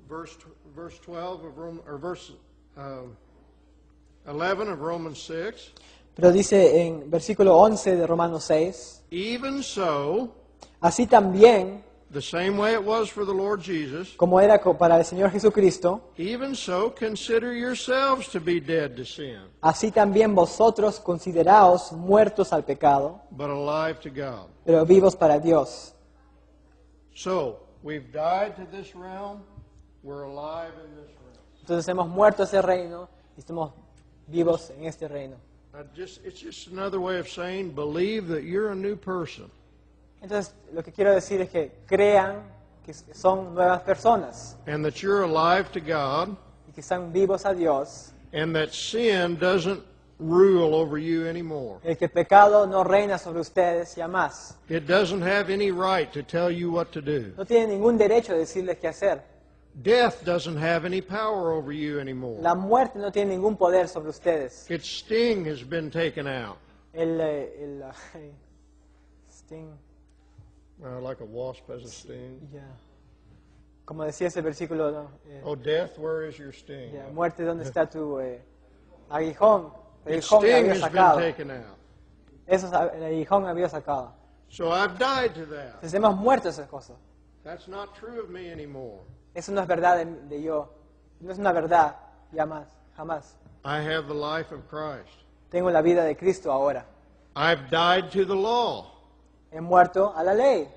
verse 12 of Rome, or verse 11 of Romans 6. Pero dice en versículo 11 de Romanos 6, Even so, así también, the same way it was for the Lord Jesus, como era para el Señor Jesucristo, even so consider yourselves to be dead to sin, así también vosotros consideraos muertos al pecado, but alive to God. pero vivos para Dios. So, we've died to this realm, we're alive in this realm. Entonces hemos muerto a ese reino y estamos vivos en este reino. It's just another way of saying, believe that you're a new person. Entonces lo que quiero decir es que crean que son nuevas personas And that you're alive to God, y que están vivos a Dios. and that sin doesn't rule over you anymore. El que el pecado no reina sobre ustedes ya más. It doesn't have any right to tell you what to do. No tienen ningún derecho de decirles qué hacer. Death doesn't have any power over you anymore. La muerte no tiene ningún poder sobre ustedes. Its sting has been taken out. El sting, Like a wasp has a sting. ya. Como decía ese versículo, ¿no? Oh, death, where is your sting? Ya, muerte, ¿dónde está tu aguijón? El Its aguijón sting había has been sacado. taken out. El aguijón había sacado. So I've died to that. Entonces hemos muerto esas cosas. That's not true of me anymore. Eso no es verdad de yo. No es una verdad ya más, jamás. I have the life of Christ. Tengo la vida de Cristo ahora. I've died to the law. He muerto a la ley.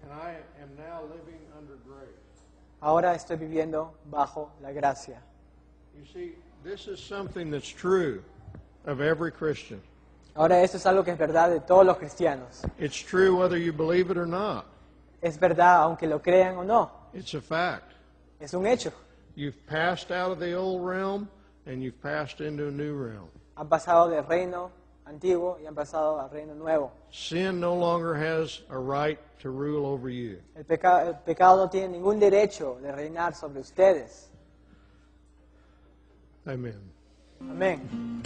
And I am now living under grace. Ahora estoy viviendo bajo la gracia. You see, this is something that's true of every Christian. Ahora esto es algo que es verdad de todos los cristianos. It's true whether you believe it or not. Es verdad aunque lo crean o no. It's a fact. Es un hecho. You've passed out of the old realm and you've passed into a new realm. Han pasado del reino antiguo y han pasado al reino nuevo. Sin no longer has a right to rule over you. El pecado no tiene ningún derecho de reinar sobre ustedes. Amen. Amén.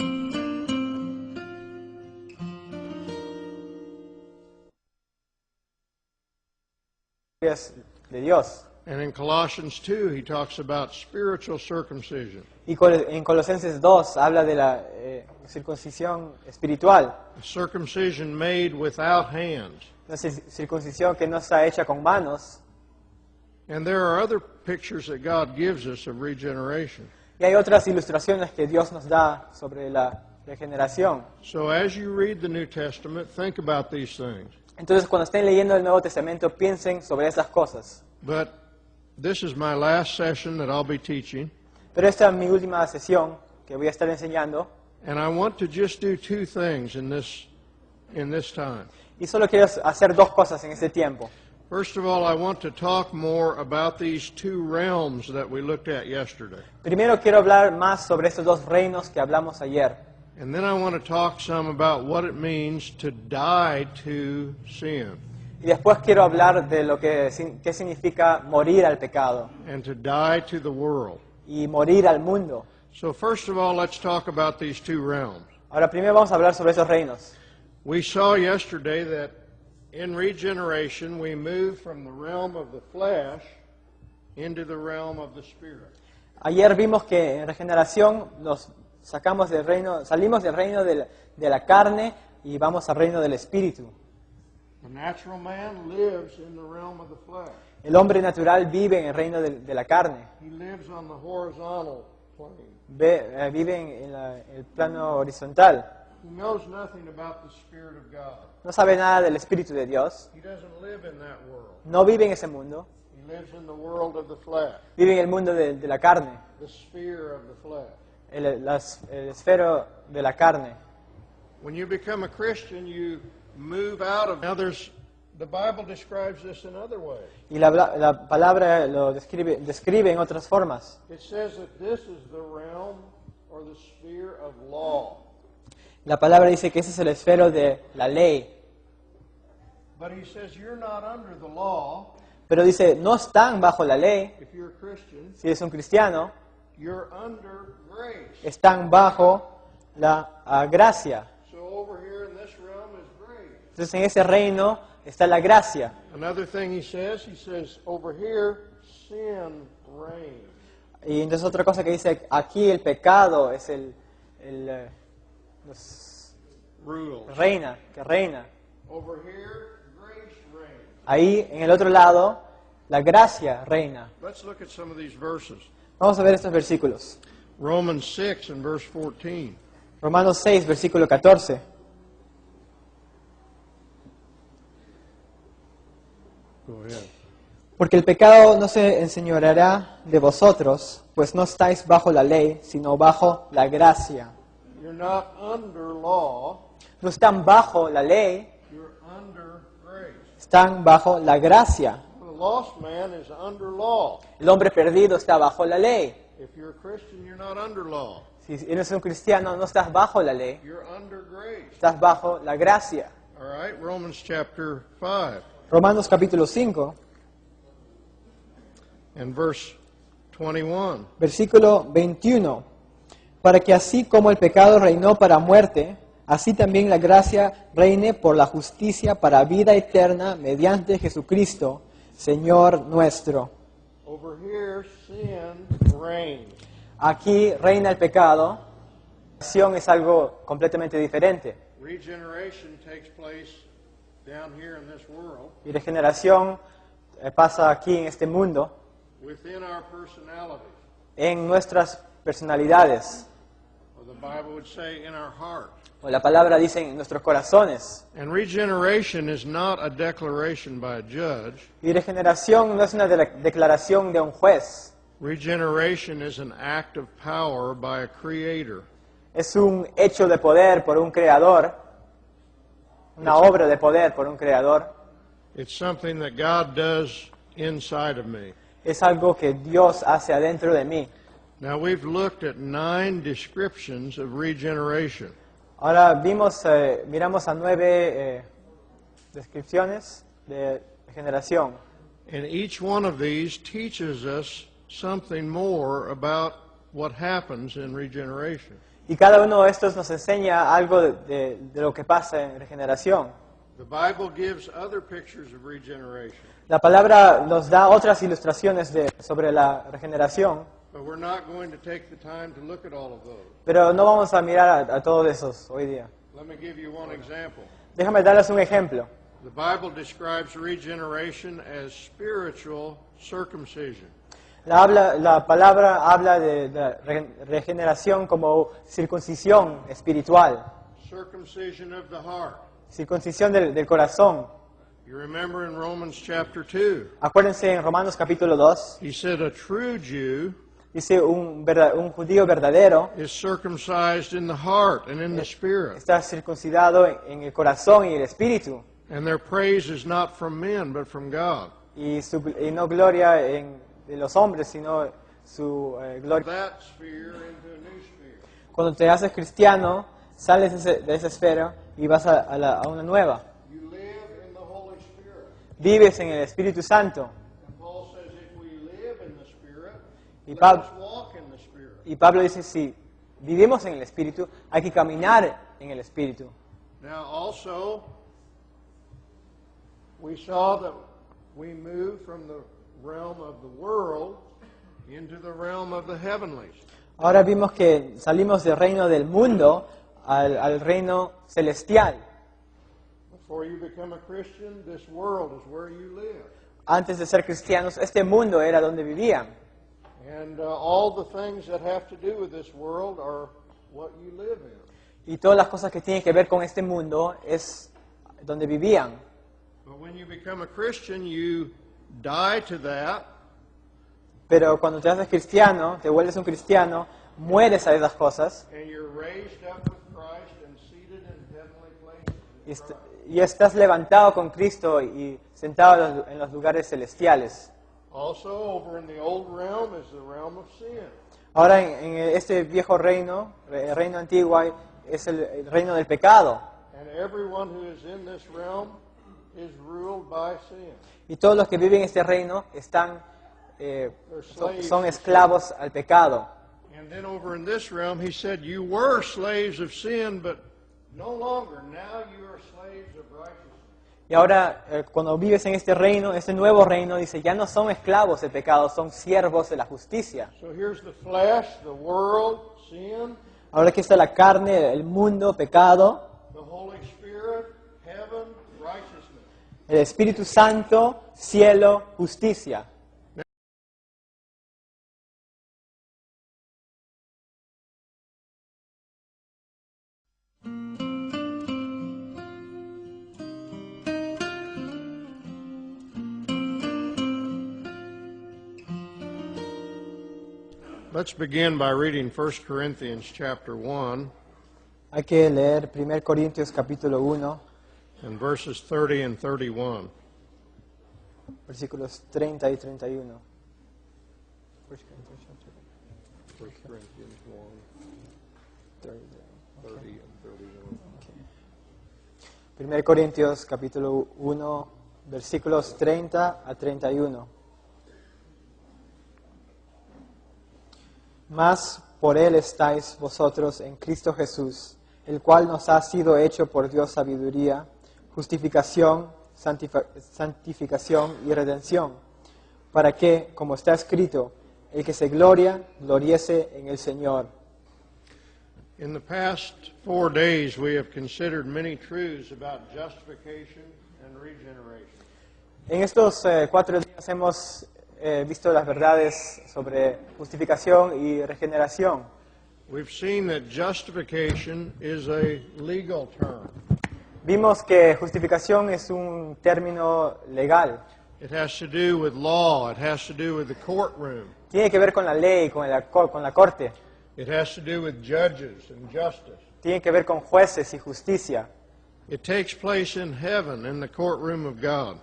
De Dios. And in Colossians 2, he talks about spiritual circumcision. Y en Colosenses 2 habla de la circuncisión espiritual. Circumcision made without hands. La circuncisión que no está hecha con manos. And there are other pictures that God gives us of regeneration. Y hay otras ilustraciones que Dios nos da sobre la regeneración. So as you read the New Testament, think about these things. Entonces, cuando estén leyendo el Nuevo Testamento, piensen sobre esas cosas. But this is my last session that I'll be teaching. Pero esta es mi última sesión que voy a estar enseñando. And I want to just do two things in this time. Y solo quiero hacer dos cosas en este tiempo. First of all, I want to talk more about these two realms that we looked at yesterday. Primero quiero hablar más sobre estos dos reinos que hablamos ayer. And then I want to talk some about what it means to die to sin. Y después quiero hablar de lo que qué significa morir al pecado And to die to the world. y morir al mundo. So first of all, let's talk about these two realms. Ahora primero vamos a hablar sobre esos reinos. We saw yesterday that in regeneration we move from the realm of the flesh into the realm of the spirit. Ayer vimos que en regeneración salimos del reino de la carne y vamos al reino del espíritu. The natural man lives in the realm of the flesh. El hombre natural vive en el reino de la carne. He lives on the horizontal plane. Vive en el plano horizontal. He knows nothing about the Spirit of God. No sabe nada del Espíritu de Dios. He doesn't live in that world. No vive en ese mundo. He lives in the world of the flesh, Vive en el mundo de la carne. the sphere of the flesh. El esfero de la carne. When you become a Christian, you move out of... Now the Bible describes this in other ways. Y la palabra lo describe en otras formas. It says that this is the realm or the sphere of law. La palabra dice que ese es el esfero de la ley. But he says you're not under the law. Pero dice, no están bajo la ley. If you're a Christian, Si eres un cristiano, you're under grace. están bajo la gracia. So over here in this realm is grace. Entonces en ese reino está la gracia. Another thing he says over here, sin reigns. Y entonces otra cosa que dice, aquí el pecado es Rules. que reina. Over here, grace reigns. Ahí, en el otro lado, la gracia reina. Let's look at some of these verses. Vamos a ver estos versículos. Romans 6 and verse 14. Romanos 6, versículo 14. Go ahead. Porque el pecado no se enseñoreará de vosotros, pues no estáis bajo la ley, sino bajo la gracia. You're not under law, No están bajo la ley, you're under grace. están bajo la gracia. The lost man is under law. El hombre perdido está bajo la ley. If you're a Christian, you're not under law. Si eres un cristiano, no estás bajo la ley, You're under grace. estás bajo la gracia. All right, Romans chapter 5 Romanos capítulo 5, and verse 21. versículo 21. Para que así como el pecado reinó para muerte, así también la gracia reine por la justicia para vida eterna mediante Jesucristo, Señor nuestro. Over here, sin reigns. Aquí reina el pecado. La acción es algo completamente diferente. Regeneration takes place down here in this world Y regeneración pasa aquí en este mundo, within our personalities. en nuestras personalidades. Or the Bible would say in our heart. O la palabra dice en nuestros corazones. And regeneration is not a declaration by a judge. Y regeneración no es una declaración de un juez. Regeneration is an act of power by a creator. Es un hecho de poder por un creador. Una obra de poder por un creador. It's something that God does inside of me. Es algo que Dios hace adentro de mí. Now we've looked at 9 descriptions of regeneration. Ahora miramos a 9 descripciones de regeneración. And each one of these teaches us something more about what happens in regeneration. Y cada uno de estos nos enseña algo de lo que pasa en regeneración. The Bible gives other pictures of regeneration. La palabra nos da otras ilustraciones sobre la regeneración, But we're not going to take the time to look at all of those. pero no vamos a mirar a todos esos hoy día. Let me give you one example. Déjame darles un ejemplo. The Bible describes regeneration as spiritual circumcision. La palabra habla de regeneración como circuncisión espiritual, Circumcision of the heart. circuncisión del corazón. You remember in Romans chapter 2, Acuérdense en Romanos capítulo 2, he said a true Jew dice un judío verdadero is circumcised in the heart and in the spirit. está circuncidado en el corazón y el espíritu, And their praise is not from men, but from God. y no gloria de los hombres, sino su gloria. That sphere into a new sphere. Cuando te haces cristiano, sales de esa esfera y vas a una nueva. You live in the Holy Spirit. Vives en el Espíritu Santo. And Paul says if we live in the Spirit, Y, let Pab- us walk in the Spirit. y Pablo dice, si vivimos en el Espíritu, hay que caminar en el Espíritu. Now also, we saw that we moved from the realm of the world into the realm of the heavenlies. Ahora vimos que salimos del reino del mundo al reino celestial. Before you become a Christian, this world is where you live. Antes de ser cristianos, este mundo era donde vivían. And all the things that have to do with this world are what you live in. Y todas las cosas que tienen que ver con este mundo es donde vivían. But when you become a Christian, you die to that, Pero cuando te haces cristiano, te vuelves un cristiano, mueres a esas cosas and you're raised up with Christ and seated in heavenly places. y estás levantado con Cristo y sentado en los lugares celestiales. Also, over in the old realm is the realm of sin. Ahora en este viejo reino, el reino antiguo, es el reino del pecado. And everyone who is in this realm is ruled by sin. Y todos los que viven en este reino son esclavos al pecado. And then over in this realm, he said, you were slaves of sin, but no longer. Now you are slaves of righteousness. Y ahora, cuando vives en este reino, este nuevo reino, dice, ya no son esclavos del pecado, son siervos de la justicia. So here's the flesh, the world, sin, Ahora aquí está la carne, el mundo, pecado, the Holy Spirit, heaven, righteousness. el Espíritu Santo, cielo, justicia. Let's begin by reading 1 Corinthians chapter 1 Hay que leer 1 Corintios capítulo 1, and verses 30 and 31. versículos 30 y 31. 1 Corinthians 1, 30 and 31. 1 Corintios capítulo 1, versículos 30 a 31. Mas por Él estáis vosotros en Cristo Jesús, el cual nos ha sido hecho por Dios sabiduría, justificación, santificación y redención, para que, como está escrito, el que se gloria, gloriese en el Señor. In the past 4 days, we have considered many truths about justification and regeneration. En estos 4 días hemos visto las verdades sobre justificación y regeneración. We've seen that justification is a legal term. Vimos que justificación es un término legal. It has to do with law. It has to do with the courtroom. Tiene que ver con la ley, con la corte. It has to do with judges and justice. Tiene que ver con jueces y justicia. It takes place in heaven, in the courtroom of God.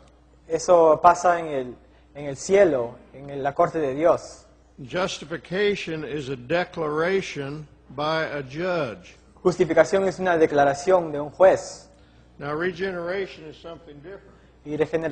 Eso pasa en el cielo, en la corte de Dios. Justification is a declaration by a judge. Justificación es una declaración de un juez. Now, regeneration is something different. Y regeneración